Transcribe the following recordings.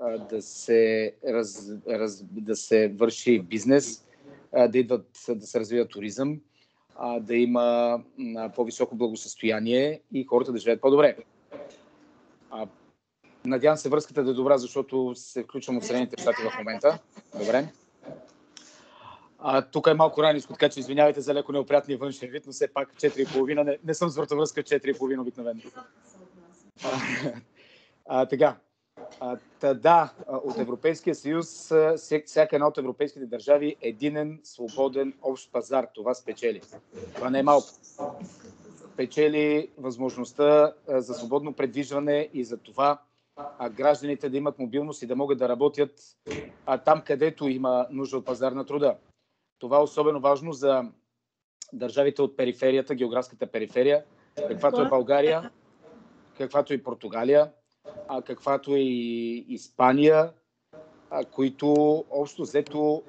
да се върши бизнес, да идват да се развива туризъм, да има по-високо благосъстояние и хората да живеят по-добре. Надявам се връзката да е добра, защото се включвам от Съединените щати в момента. Добре. Тук е малко раниско, така че извинявайте за леко неопрятния външен вид, но все пак 4,5. Не съм с вратовръзка 4,5 обикновено. Така. Да, от Европейския съюз, всяка една от европейските държави е единен, свободен, общ пазар. Това спечели. Това не е малко. Печели възможността за свободно предвижване и за това гражданите да имат мобилност и да могат да работят там, където има нужда от пазар на труда. Това е особено важно за държавите от периферията, географската периферия, каквато е България, каквато е Португалия, каквато е и Испания, които общо взето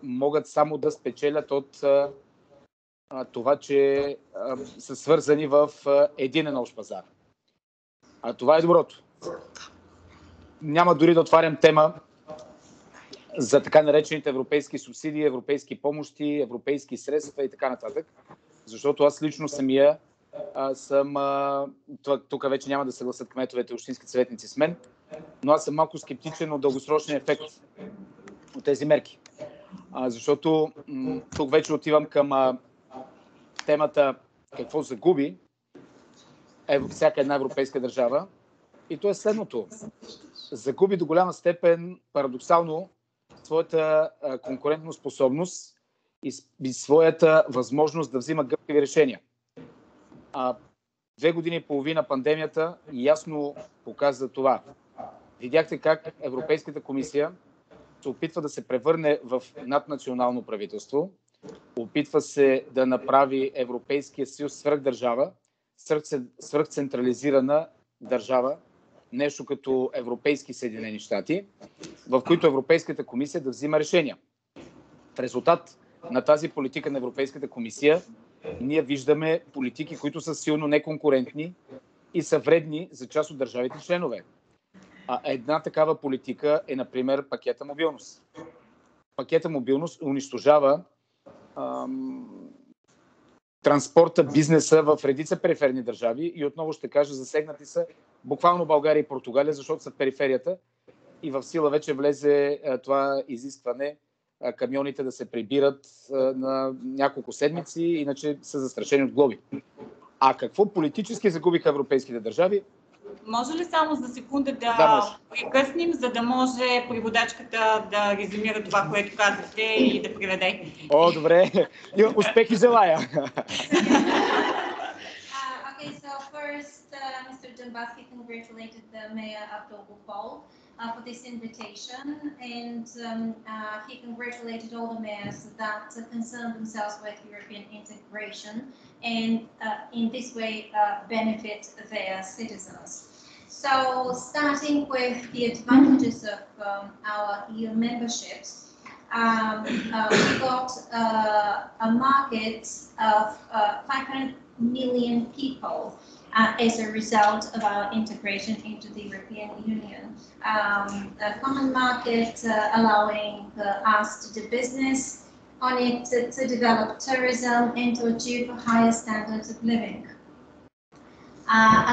могат само да спечелят от това, че са свързани в единен общ пазар. Това е доброто. Няма дори да отварям тема за така наречените европейски субсидии, европейски помощи, европейски средства и така нататък, защото аз лично самия съм, тук вече няма да съгласят кметовете, общинските съветници с мен, но аз съм малко скептичен от дългосрочния ефект от тези мерки. Защото тук вече отивам към темата какво загуби всяка една европейска държава. И то е следното. Загуби до голяма степен, парадоксално, своята конкурентоспособност и своята възможност да взима гъвкави решения. 2 години и половина пандемията ясно показа това. Видяхте как Европейската комисия се опитва да се превърне в наднационално правителство, опитва се да направи Европейския съюз свръхдържава, свръхцентрализирана държава, нещо като Европейски Съединени щати, в които Европейската комисия да взима решения. В резултат на тази политика на Европейската комисия ние виждаме политики, които са силно неконкурентни и са вредни за част от държавите членове. Една такава политика е, например, пакета мобилност. Пакета мобилност унищожава транспорта, бизнеса в редица периферни държави и отново ще кажа, засегнати са буквално България и Португалия, защото са в периферията и в сила вече влезе това изискване камионите да се прибират на няколко седмици, иначе са застрашени от глоби. Какво политически загубиха европейските държави? Може ли само за секунда да прекъснем, за да може преводачката да резюмира това, което казахте и да преведе? Добре. Успехи желая! Okay, so first, Mr. Dzhambazki congratulated the Mayor of Daugavpol for this invitation, and he congratulated all the mayors that concern themselves with European integration and in this way benefit their citizens. So starting with the advantages of our EU memberships, we got a market of 500 million people as a result of our integration into the European Union. A common market allowing us to do business on it, to develop tourism and to achieve higher standards of living.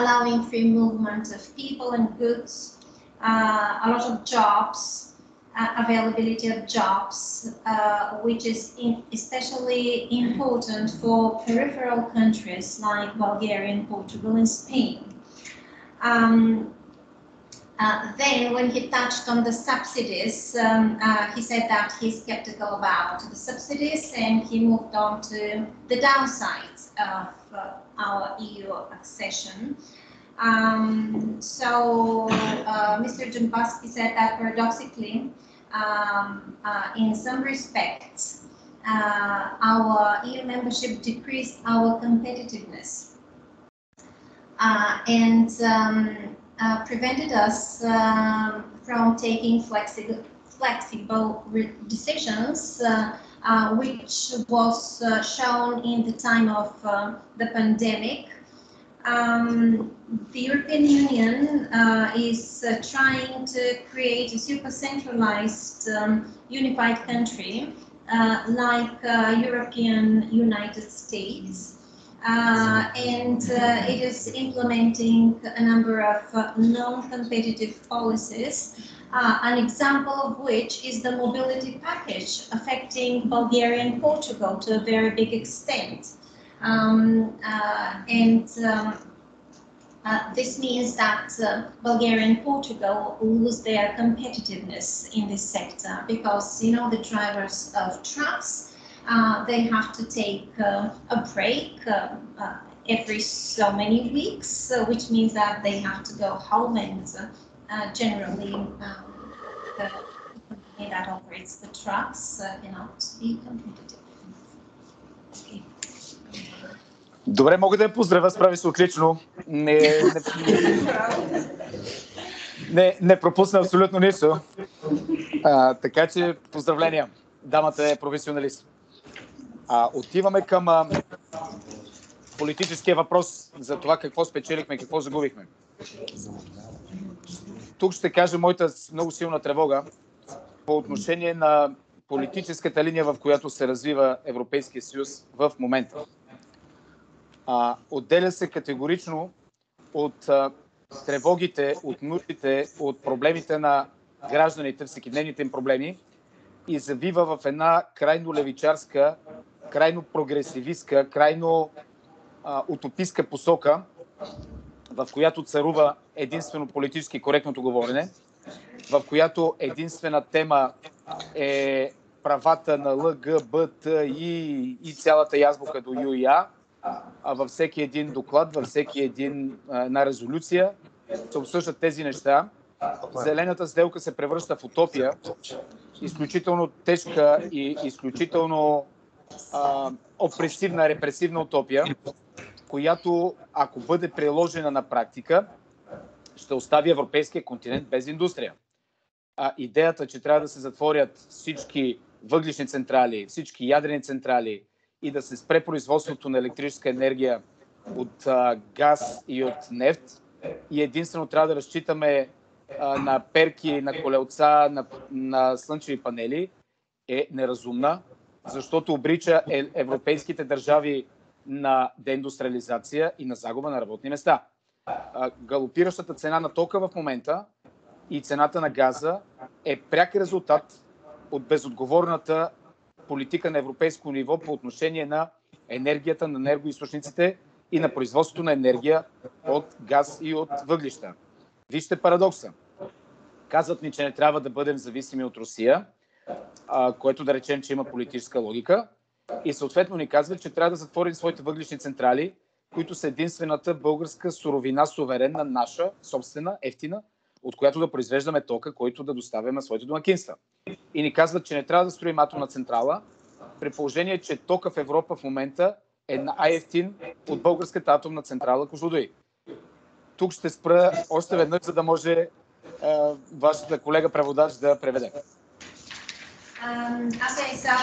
Allowing free movement of people and goods, a lot of jobs, availability of jobs, which is especially important for peripheral countries like Bulgaria and Portugal and Spain. Then when he touched on the subsidies, he said that he's skeptical about the subsidies and he moved on to the downsides of our EU accession. Mr. Dzhambazki said that paradoxically, in some respects, our EU membership decreased our competitiveness and prevented us from taking flexible decisions, which was shown in the time of the pandemic, The European Union is trying to create a super centralized unified country like European United States. And it is implementing a number of non-competitive policies, an example of which is the mobility package affecting Bulgaria and Portugal to a very big extent. This means that Bulgaria and Portugal lose their competitiveness in this sector because, you know, the drivers of trucks, they have to take a break every so many weeks, which means that they have to go home, and generally the company that operates the trucks cannot be competitive. Okay. Добре, мога да я поздравя, справи се отлично. Не пропусна абсолютно нищо. Така че поздравления. Дамата е професионалист. Отиваме към политическия въпрос за това какво спечелихме, какво загубихме. Тук ще кажа моята много силна тревога по отношение на политическата линия, в която се развива Европейския съюз в момента. Отделя се категорично от тревогите, от нуждите, от проблемите на гражданите, всекидневните им проблеми и завива в една крайно левичарска, крайно прогресивистка, крайно утопистка посока, в която царува единствено политически коректното говорене, в която единствена тема е правата на ЛГБТИ и цялата язбука до ЮИА, във всеки един доклад, във всеки една резолюция се обсъждат тези неща. Зелената сделка се превръща в утопия, изключително тежка и изключително опресивна, репресивна утопия, която, ако бъде приложена на практика, ще остави европейския континент без индустрия. Идеята, че трябва да се затворят всички въглищни централи, всички ядрени централи и да се спре производството на електрическа енергия от газ и от нефт, и единствено трябва да разчитаме на перки, на колелца, на слънчеви панели, е неразумна, защото обрича европейските държави на деиндустриализация и на загуба на работни места. Галопиращата цена на тока в момента и цената на газа е пряк резултат от безотговорната политика на европейско ниво по отношение на енергията, на енергоизточниците и на производството на енергия от газ и от въглища. Вижте парадокса. Казват ни, че не трябва да бъдем зависими от Русия, което да речем, че има политическа логика, и съответно ни казват, че трябва да затворим своите въглищни централи, които са единствената българска суровина, суверенна, наша, собствена, ефтина, от която да произвеждаме тока, който да доставяме на своите домакинства. И ни казват, че не трябва да строим атомна централа, при положение, че тока в Европа в момента е най-ефтин от българската атомна централа Козлодуй. Тук ще спра още веднъж, за да може вашата колега преводач да преведе. Okay, so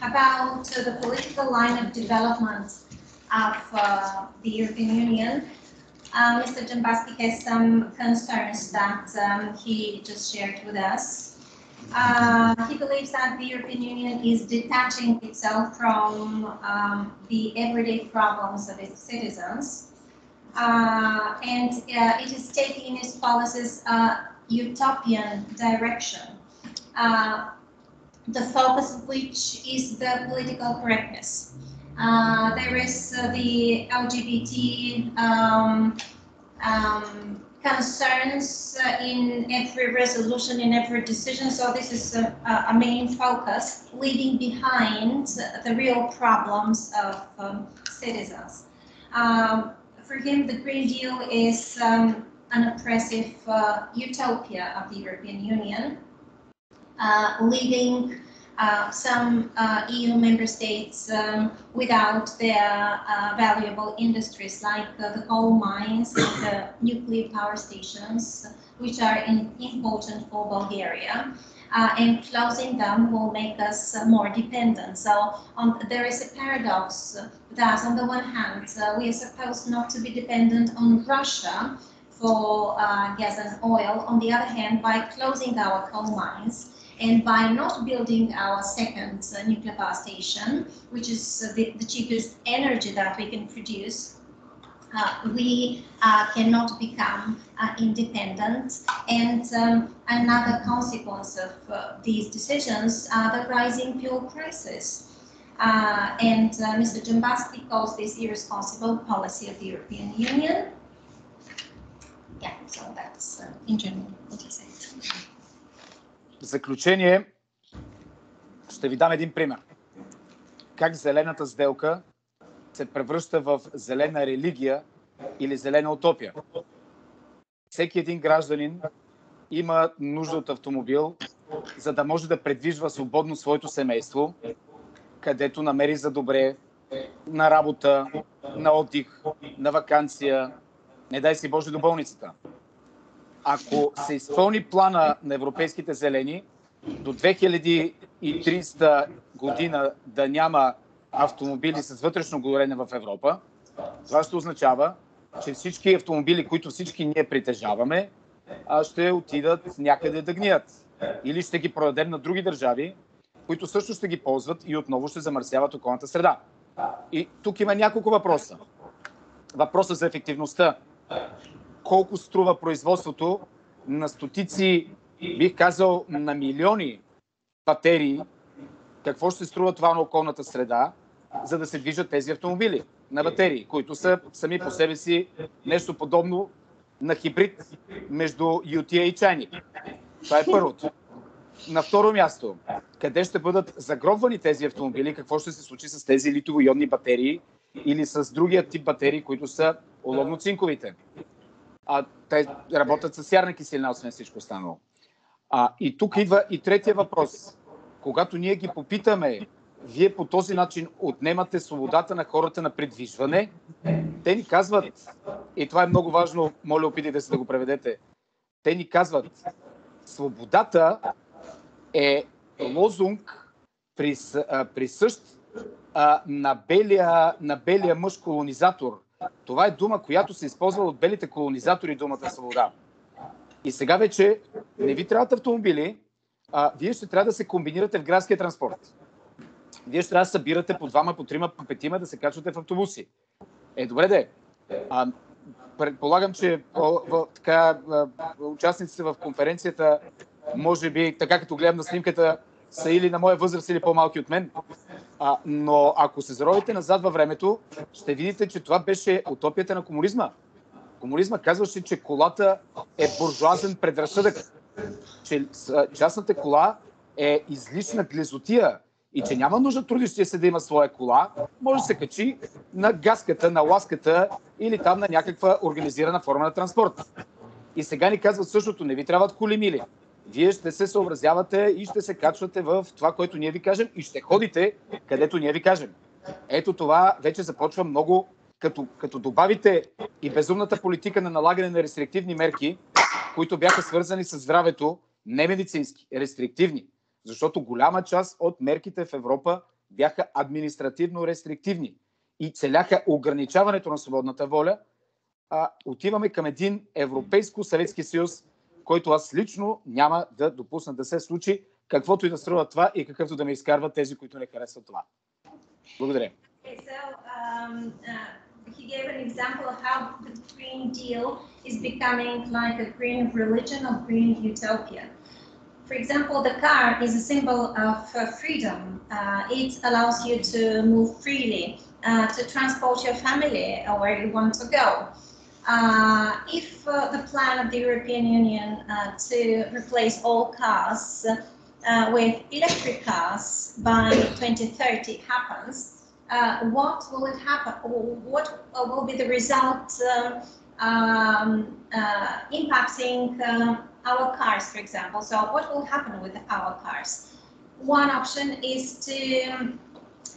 about the political line of development of the European Union, Mr. Dzhambazki has some concerns that he just shared with us. He believes that the European Union is detaching itself from the everyday problems of its citizens, and it is taking in its policies a utopian direction, the focus of which is the political correctness. There is the LGBT concerns in every resolution, in every decision, so this is a main focus, leaving behind the real problems of citizens. For him, the Green Deal is an oppressive utopia of the European Union, leaving some EU member states without their valuable industries like the coal mines and the nuclear power stations, which are important for Bulgaria. And closing them will make us more dependent. So there is a paradox that on the one hand, we are supposed not to be dependent on Russia for gas and oil. On the other hand, by closing our coal mines and by not building our second nuclear power station, which is the cheapest energy that we can produce, we cannot become independent. And another consequence of these decisions are the rising fuel prices. And Mr. Dzhambazki calls this irresponsible policy of the European Union. Yeah, so that's in general what he said. В заключение, ще ви дам един пример. Как зелената сделка се превръща в зелена религия или зелена утопия. Всеки един гражданин има нужда от автомобил, за да може да предвижва свободно своето семейство, където намери за добре, на работа, на отдих, на ваканция, не дай си Боже до болницата. Ако се изпълни плана на европейските зелени, до 2030 година да няма автомобили с вътрешно горене в Европа, това ще означава, че всички автомобили, които всички ние притежаваме, ще отидат някъде да гният. Или ще ги продадем на други държави, които също ще ги ползват и отново ще замърсяват околната среда. И тук има няколко въпроса. Въпросът за ефективността. Колко струва производството на стотици, бих казал, на милиони батерии, какво ще струва това на околната среда, за да се движат тези автомобили на батерии, които са сами по себе си нещо подобно на хибрид между ютия и чайник. Това е първото. На второ място, къде ще бъдат загробвани тези автомобили, какво ще се случи с тези литово-ионни батерии или с другия тип батерии, които са оловно-цинковите. Те работят с сярна киселина, освен всичко останало. И тук идва и третия въпрос. Когато ние ги попитаме, вие по този начин отнемате свободата на хората на придвижване, те ни казват, и това е много важно, моля опитайте се да го преведете, те ни казват, свободата е лозунг присъщ на белия мъж колонизатор. Това е дума, която се използва от белите колонизатори, думата свобода. И сега вече не ви трябват автомобили, вие ще трябва да се комбинирате в градския транспорт. Вие ще трябва да събирате по двама, по трима, по петима да се качвате в автобуси. Добре де. Предполагам, че участниците в конференцията, може би, така като гледам на снимката, са или на моя възраст, или по-малки от мен. Но ако се заровите назад във времето, ще видите, че това беше утопията на комунизма. Комунизма казваше, че колата е буржуазен предразсъдък, че частната кола е излишна глезотия и че няма нужда трудещия се да има своя кола, може да се качи на гаската, на ласката или там на някаква организирана форма на транспорт. И сега ни казват същото, не ви трябват колимили. Вие ще се съобразявате и ще се качвате в това, което ние ви кажем и ще ходите където ние ви кажем. Ето това вече започва много, като добавите и безумната политика на налагане на рестриктивни мерки, които бяха свързани с здравето, не медицински, рестриктивни. Защото голяма част от мерките в Европа бяха административно рестриктивни и целяха ограничаването на свободната воля. Отиваме към един Европейско-Съветски съюз, който аз лично няма да допусна да се случи, каквото и да струва това и какъвто да ме изкарват тези, които не харесват това. Благодаря. He gave an example of how the Green Deal is becoming like a green religion or green utopia. For example, the car is a symbol of freedom. It allows you to move freely, to transport your family where you want to go. If the plan of the European Union to replace all cars with electric cars by 2030 happens, what will it happen? What will be the result impacting our cars, for example? So what will happen with our cars? one option is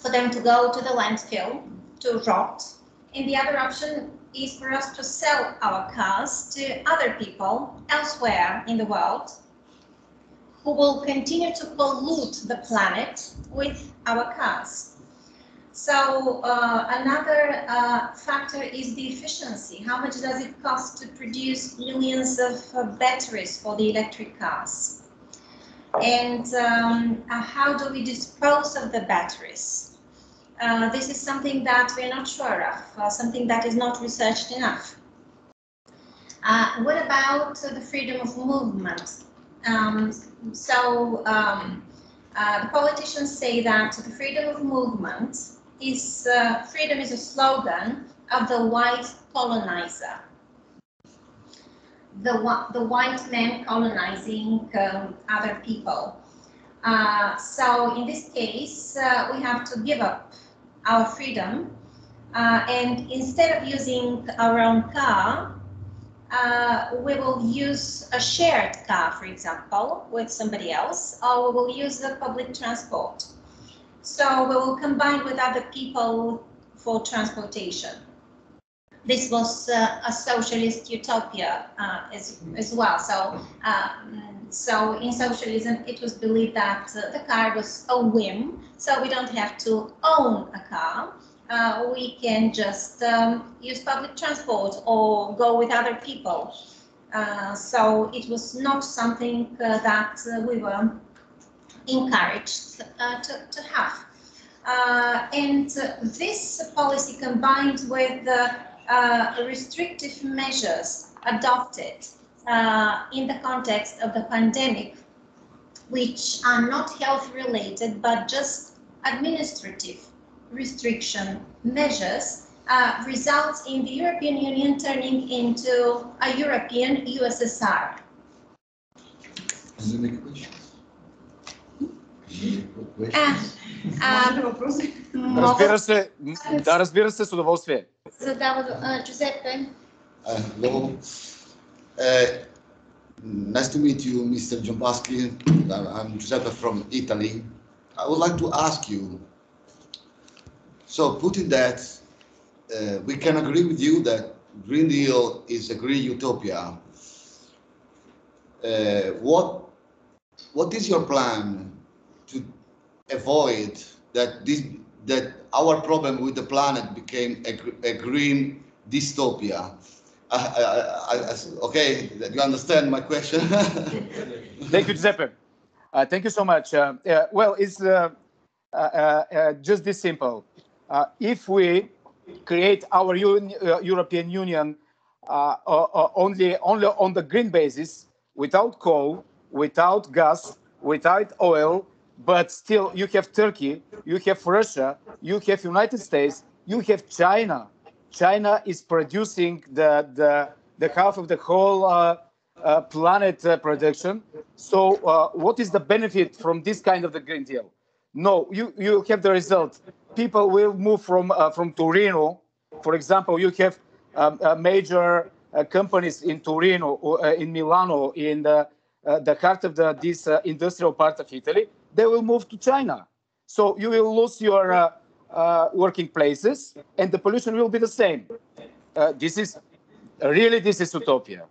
for them to go to the landfill to rot, and the other option is for us to sell our cars to other people elsewhere in the world who will continue to pollute the planet with our cars. So another factor is the efficiency. How much does it cost to produce millions of batteries for the electric cars? And how do we dispose of the batteries? This is something that we're not sure of, something that is not researched enough. What about the freedom of movement? The politicians say that the freedom of movement is freedom is a slogan of the white colonizer. The white man colonizing other people. So in this case, we have to give up our freedom, and instead of using our own car, we will use a shared car, for example, with somebody else, or we will use the public transport. So we will combine with other people for transportation. This was a socialist utopia as well. So in socialism, it was believed that the car was a whim, so we don't have to own a car. We can just use public transport or go with other people. So it was not something that we were encouraged to have. And this policy combined with the restrictive measures adopted in the context of the pandemic, which are not health related, but just administrative restriction measures, results in the European Union turning into a European USSR. Does it make questions? Разбира се, с удоволствие. Задава Джузепе. Hello. Nice to meet you, Mr. Dzhambazki. I'm Giuseppe from Italy. I would like to ask you, so putting that, we can agree with you that Green Deal is a green utopia. What is your plan to avoid that our problem with the planet became a green dystopia? Okay, you understand my question? Thank you, Giuseppe. Thank you so much. Well, it's just this simple. If we create our European Union only on the green basis, without coal, without gas, without oil, but still you have Turkey, you have Russia, you have United States, you have China. China is producing the half of the whole planet production. So what is the benefit from this kind of the Green Deal? No, you have the result. People will move from Torino. For example, you have major companies in Torino, in Milano, in the heart of this industrial part of Italy. They will move to China. So you will lose your working places, and the pollution will be the same. This is utopia.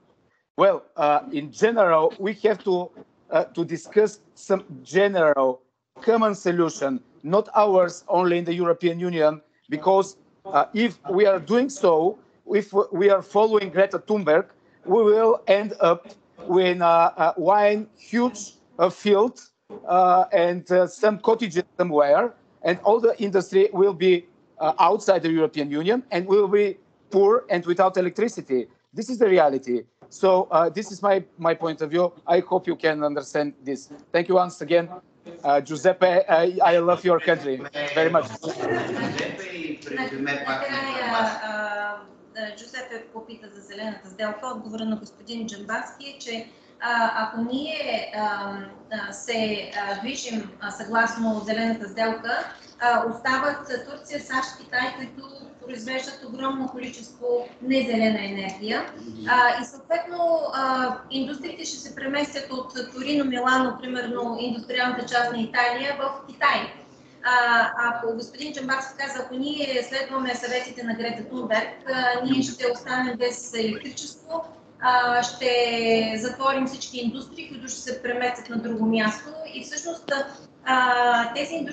Well, in general, we have to discuss some general common solution, not ours only in the European Union, because if we are doing so, if we are following Greta Thunberg, we will end up with one huge field and some cottages somewhere, and all the industry will be outside the European Union and will be poor and without electricity. This is the reality. So this is my point of view. I hope you can understand this. Thank you once again. Giuseppe, I love your country very much. Джузепе попита за зелената сделка. Отговора на господин Джамбазки е, че ако ние се движим съгласно зелената сделка, остават Турция, САЩ, Китай, които произвеждат огромно количество незелена енергия. И съответно индустриите ще се преместят от Торино, Милано, примерно индустриалната част на Италия, в Китай. Ако господин Джамбазки каза, ако ние следваме съветите на Грета Тунберг, ние ще останем без електричество, ще затворим всички индустрии, които ще се преместят на друго място и всъщност тези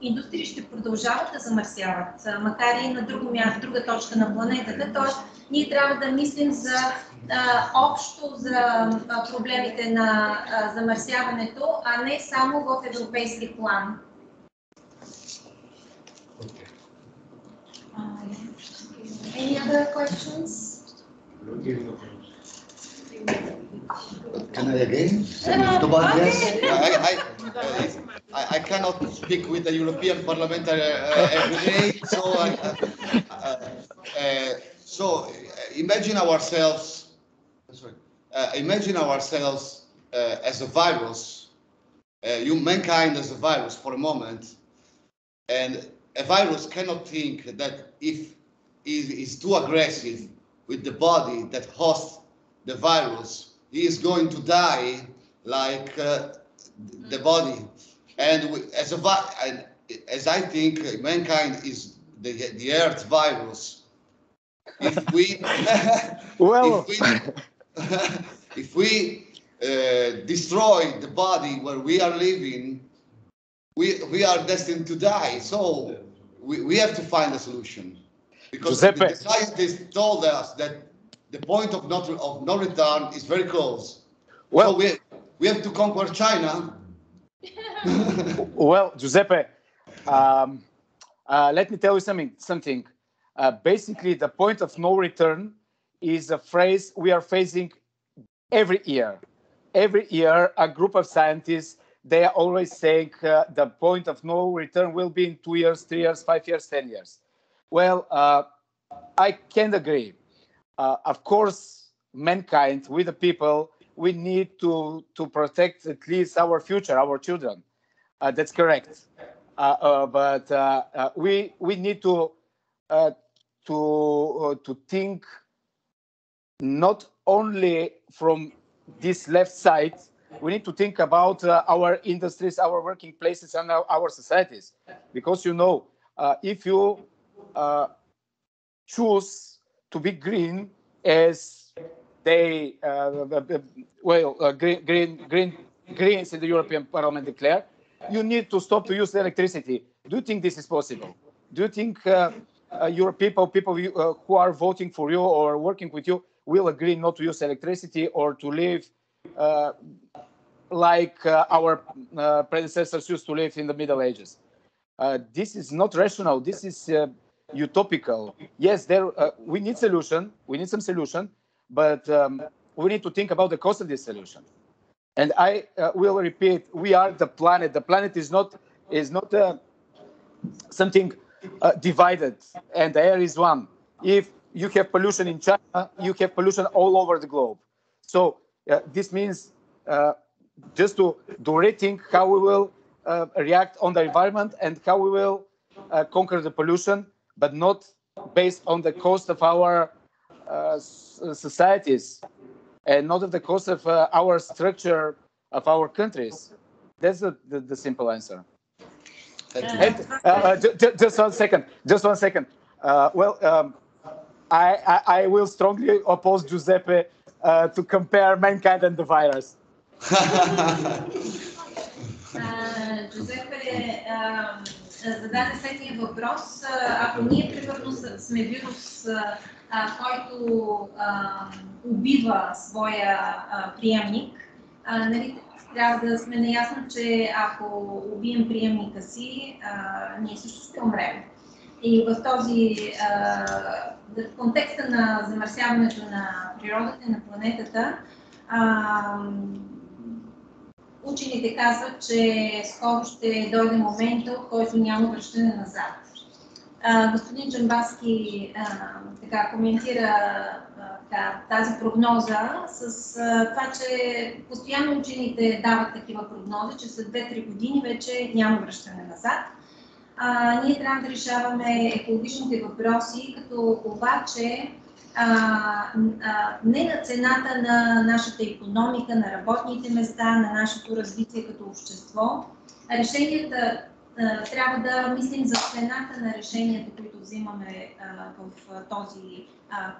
индустрии ще продължават да замърсяват, макар и на друго място, друга точка на планетата. Тоест, ние трябва да мислим за общо за проблемите на замърсяването, а не само в европейски план. Any other questions? Can I again? Yes. I cannot speak with the European parliamentary every day, so imagine ourselves. Imagine ourselves as a virus, mankind as a virus for a moment, and a virus cannot think that if it is too aggressive with the body that hosts the virus, he is going to die like the body. And as I think, mankind is the Earth virus. If we, if we destroy the body where we are living, we are destined to die. So we have to find a solution. Because the scientists told us that the point of no return is very close. Well, so we have to conquer China. Well, Giuseppe, let me tell you something. Basically, the point of no return is a phrase we are facing every year. Every year, a group of scientists, they are always saying the point of no return will be in 2 years, 3 years, 5 years, 10 years. Well, I can't agree. Of course, mankind, we the people, we need to protect at least our future, our children. That's correct. But we need to think not only from this left side. We need to think about our industries, our working places, and our societies. Because if you choose to be green, as they Greens in the European Parliament declare, you need to stop to use electricity. Do you think this is possible? Do you think your people who are voting for you or working with you will agree not to use electricity or to live like our predecessors used to live in the Middle Ages? This is not rational. This is utopical. Yes, we need solution. We need some solution, but we need to think about the cost of this solution. And I will repeat: we are the planet. The planet is not something divided, and the air is one. If you have pollution in China, you have pollution all over the globe. So this means just to rethink how we will react on the environment and how we will conquer the pollution, but not based on the cost of our societies and not of the cost of our structure of our countries. That's the simple answer. And, just one second. I will strongly oppose Giuseppe to compare mankind and the virus. Джузепе зададе следния въпрос. Ако ние, примерно, сме вирус, който убива своя приемник, нали, трябва да сме наясно, че ако убием приемника си, ние също ще умрем. И в в контекста на замърсяването на природата и на планетата, учените казват, че скоро ще дойде момента, от който няма връщане назад. Господин Джамбазки така коментира тази прогноза с това, че постоянно учените дават такива прогнози, че след 2-3 години вече няма връщане назад. Ние трябва да решаваме екологичните въпроси, като обаче не на цената на нашата икономика, на работните места, на нашето развитие като общество. Решенията трябва да мислим за цената на решенията, които взимаме в този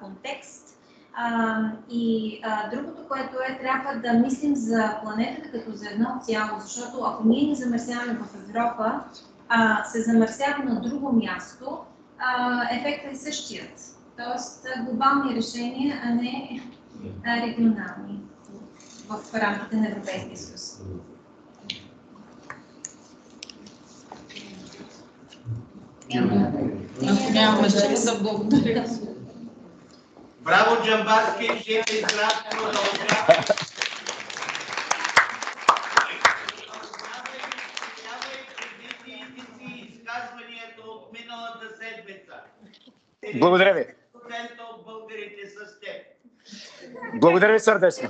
контекст. И другото, което трябва да мислим за планетата като за едно цяло, защото ако ние не замърсяваме в Европа, се замърсява на друго място, ефектът е същият. Тоест глобални решения, а не регионални в рамките на Европейския съюз. Нямаме да благодаря. Браво, Джамбазки, жив и здрав, продължава. Изказванията от миналата седмица. Благодаря ви. От българите с теб. Благодаря ви сърдечно.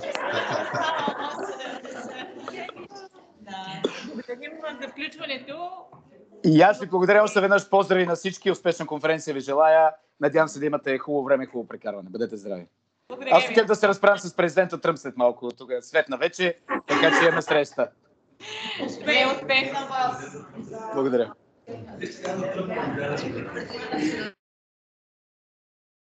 Благодарим за включването. И аз ви благодаря още веднъж. Поздрави на всички. Успешна конференция ви желая. Надявам се да имате хубаво време, хубаво прекарване. Бъдете здрави. Аз хотях да се разправям с президента Тръмп след малко. Тук е светна вече, така че имаме среща. Успех на вас. Благодаря.